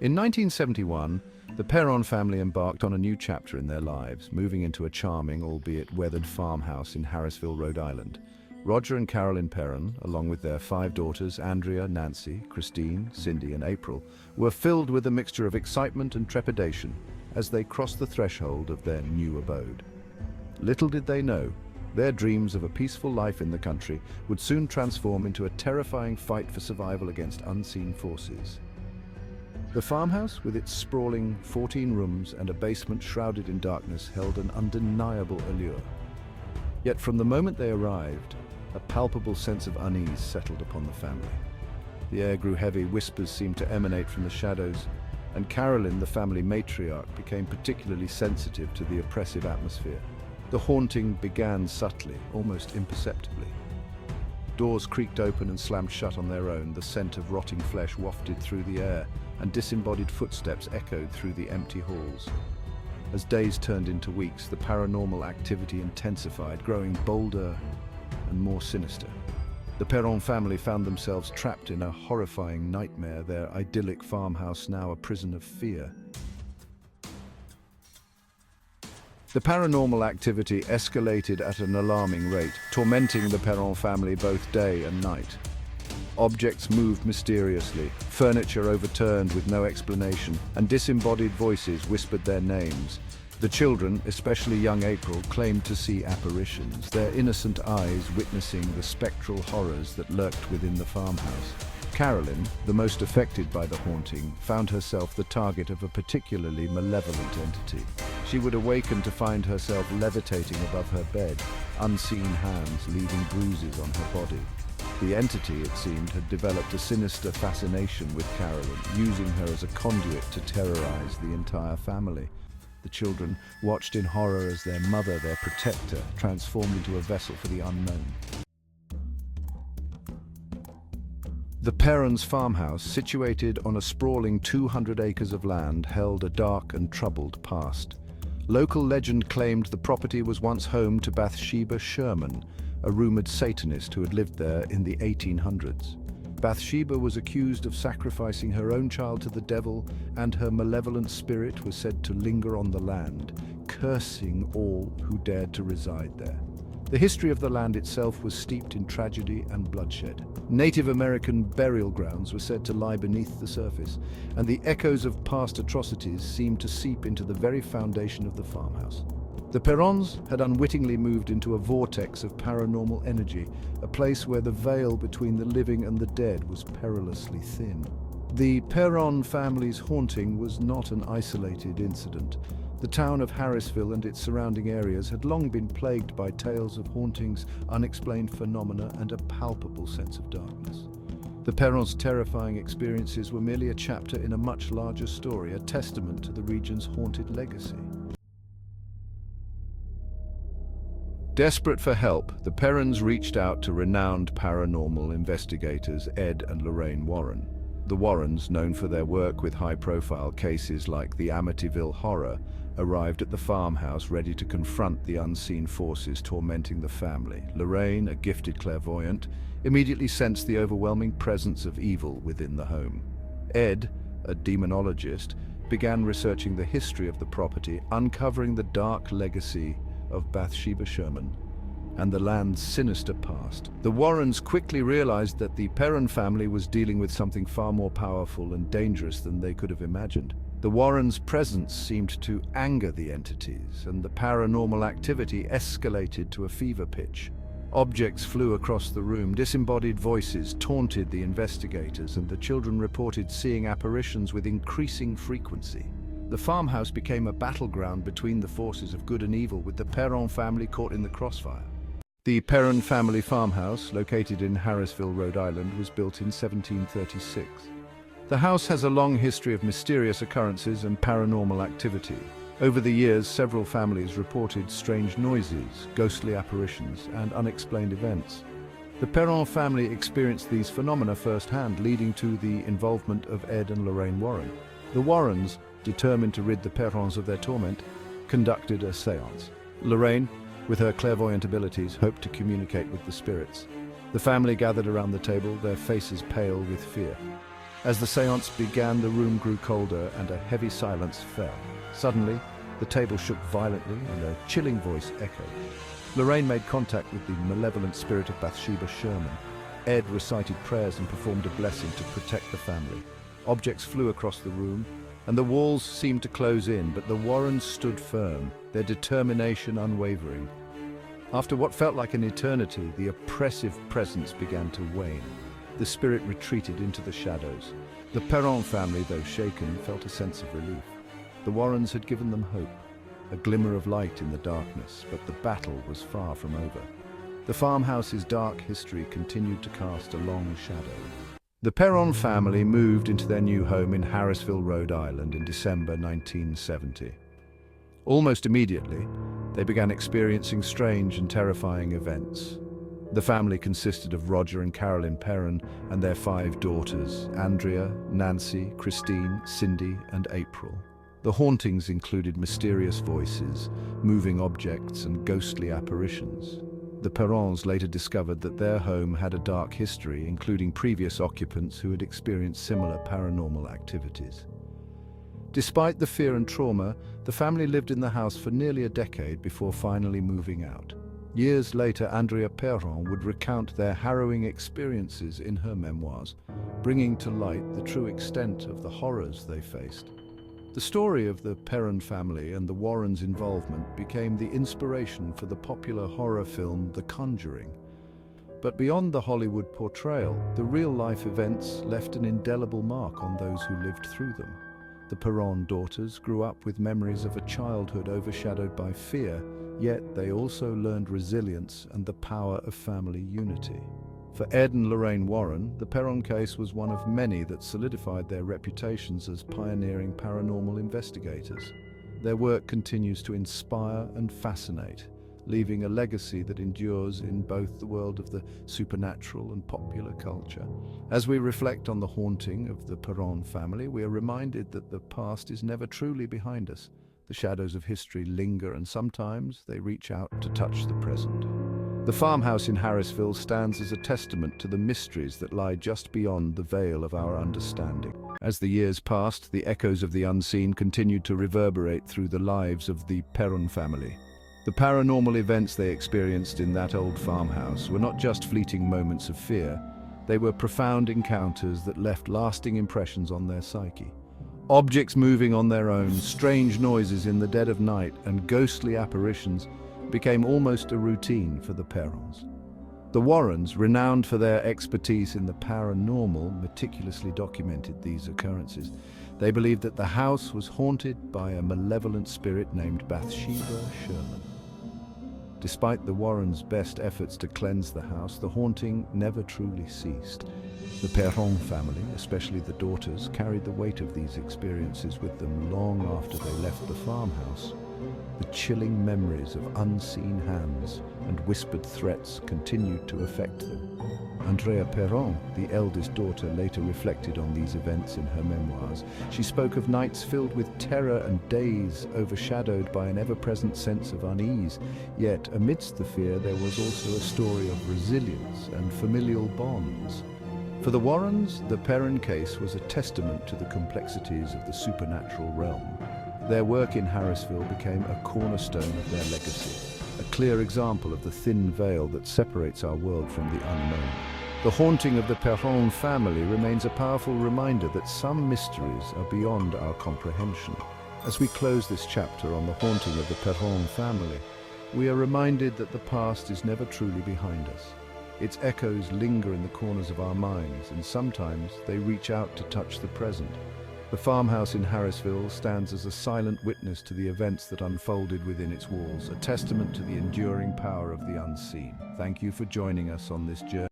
In 1971, the Perron family embarked on a new chapter in their lives, moving into a charming, albeit weathered farmhouse in Harrisville, Rhode Island. Roger and Carolyn Perron, along with their 5 daughters, Andrea, Nancy, Christine, Cindy, and April, were filled with a mixture of excitement and trepidation as they crossed the threshold of their new abode. Little did they know, their dreams of a peaceful life in the country would soon transform into a terrifying fight for survival against unseen forces. The farmhouse, with its sprawling 14 rooms and a basement shrouded in darkness, held an undeniable allure. Yet from the moment they arrived, a palpable sense of unease settled upon the family. The air grew heavy, whispers seemed to emanate from the shadows, and Carolyn, the family matriarch, became particularly sensitive to the oppressive atmosphere. The haunting began subtly, almost imperceptibly. Doors creaked open and slammed shut on their own, the scent of rotting flesh wafted through the air, and disembodied footsteps echoed through the empty halls. As days turned into weeks, the paranormal activity intensified, growing bolder and more sinister. The Perron family found themselves trapped in a horrifying nightmare, their idyllic farmhouse now a prison of fear. The paranormal activity escalated at an alarming rate, tormenting the Perron family both day and night. Objects moved mysteriously, furniture overturned with no explanation, and disembodied voices whispered their names. The children, especially young April, claimed to see apparitions, their innocent eyes witnessing the spectral horrors that lurked within the farmhouse. Carolyn, the most affected by the haunting, found herself the target of a particularly malevolent entity. She would awaken to find herself levitating above her bed, unseen hands leaving bruises on her body. The entity, it seemed, had developed a sinister fascination with Carolyn, using her as a conduit to terrorize the entire family. The children watched in horror as their mother, their protector, transformed into a vessel for the unknown. The Perrons' farmhouse, situated on a sprawling 200 acres of land, held a dark and troubled past. Local legend claimed the property was once home to Bathsheba Sherman, a rumored Satanist who had lived there in the 1800s. Bathsheba was accused of sacrificing her own child to the devil, and her malevolent spirit was said to linger on the land, cursing all who dared to reside there. The history of the land itself was steeped in tragedy and bloodshed. Native American burial grounds were said to lie beneath the surface, and the echoes of past atrocities seemed to seep into the very foundation of the farmhouse. The Perrons had unwittingly moved into a vortex of paranormal energy, a place where the veil between the living and the dead was perilously thin. The Perron family's haunting was not an isolated incident. The town of Harrisville and its surrounding areas had long been plagued by tales of hauntings, unexplained phenomena, and a palpable sense of darkness. The Perrons' terrifying experiences were merely a chapter in a much larger story, a testament to the region's haunted legacy. Desperate for help, the Perrons reached out to renowned paranormal investigators Ed and Lorraine Warren. The Warrens, known for their work with high-profile cases like the Amityville Horror, arrived at the farmhouse ready to confront the unseen forces tormenting the family. Lorraine, a gifted clairvoyant, immediately sensed the overwhelming presence of evil within the home. Ed, a demonologist, began researching the history of the property, uncovering the dark legacy of Bathsheba Sherman and the land's sinister past. The Warrens quickly realized that the Perron family was dealing with something far more powerful and dangerous than they could have imagined. The Warrens' presence seemed to anger the entities, and the paranormal activity escalated to a fever pitch. Objects flew across the room, disembodied voices taunted the investigators, and the children reported seeing apparitions with increasing frequency. The farmhouse became a battleground between the forces of good and evil, with the Perron family caught in the crossfire. The Perron family farmhouse, located in Harrisville, Rhode Island, was built in 1736. The house has a long history of mysterious occurrences and paranormal activity. Over the years, several families reported strange noises, ghostly apparitions, and unexplained events. The Perron family experienced these phenomena firsthand, leading to the involvement of Ed and Lorraine Warren. The Warrens, determined to rid the Perrons of their torment, conducted a séance. Lorraine, with her clairvoyant abilities, hoped to communicate with the spirits. The family gathered around the table, their faces pale with fear. As the séance began, the room grew colder and a heavy silence fell. Suddenly, the table shook violently and a chilling voice echoed. Lorraine made contact with the malevolent spirit of Bathsheba Sherman. Ed recited prayers and performed a blessing to protect the family. Objects flew across the room, and the walls seemed to close in, but the Warrens stood firm, their determination unwavering. After what felt like an eternity, the oppressive presence began to wane. The spirit retreated into the shadows. The Perron family, though shaken, felt a sense of relief. The Warrens had given them hope, a glimmer of light in the darkness, but the battle was far from over. The farmhouse's dark history continued to cast a long shadow. The Perron family moved into their new home in Harrisville, Rhode Island in December 1970. Almost immediately, they began experiencing strange and terrifying events. The family consisted of Roger and Carolyn Perron and their 5 daughters, Andrea, Nancy, Christine, Cindy, and April. The hauntings included mysterious voices, moving objects, and ghostly apparitions. The Perrons later discovered that their home had a dark history, including previous occupants who had experienced similar paranormal activities. Despite the fear and trauma, the family lived in the house for nearly a decade before finally moving out. Years later, Andrea Perron would recount their harrowing experiences in her memoirs, bringing to light the true extent of the horrors they faced. The story of the Perron family and the Warrens' involvement became the inspiration for the popular horror film The Conjuring. But beyond the Hollywood portrayal, the real-life events left an indelible mark on those who lived through them. The Perron daughters grew up with memories of a childhood overshadowed by fear, yet they also learned resilience and the power of family unity. For Ed and Lorraine Warren, the Perron case was one of many that solidified their reputations as pioneering paranormal investigators. Their work continues to inspire and fascinate, leaving a legacy that endures in both the world of the supernatural and popular culture. As we reflect on the haunting of the Perron family, we are reminded that the past is never truly behind us. The shadows of history linger, and sometimes they reach out to touch the present. The farmhouse in Harrisville stands as a testament to the mysteries that lie just beyond the veil of our understanding. As the years passed, the echoes of the unseen continued to reverberate through the lives of the Perron family. The paranormal events they experienced in that old farmhouse were not just fleeting moments of fear, they were profound encounters that left lasting impressions on their psyche. Objects moving on their own, strange noises in the dead of night, and ghostly apparitions became almost a routine for the Perrons. The Warrens, renowned for their expertise in the paranormal, meticulously documented these occurrences. They believed that the house was haunted by a malevolent spirit named Bathsheba Sherman. Despite the Warrens' best efforts to cleanse the house, the haunting never truly ceased. The Perron family, especially the daughters, carried the weight of these experiences with them long after they left the farmhouse. The chilling memories of unseen hands and whispered threats continued to affect them. Andrea Perron, the eldest daughter, later reflected on these events in her memoirs. She spoke of nights filled with terror and days overshadowed by an ever-present sense of unease. Yet, amidst the fear, there was also a story of resilience and familial bonds. For the Warrens, the Perron case was a testament to the complexities of the supernatural realm. Their work in Harrisville became a cornerstone of their legacy, a clear example of the thin veil that separates our world from the unknown. The haunting of the Perron family remains a powerful reminder that some mysteries are beyond our comprehension. As we close this chapter on the haunting of the Perron family, we are reminded that the past is never truly behind us. Its echoes linger in the corners of our minds, and sometimes they reach out to touch the present. The farmhouse in Harrisville stands as a silent witness to the events that unfolded within its walls, a testament to the enduring power of the unseen. Thank you for joining us on this journey.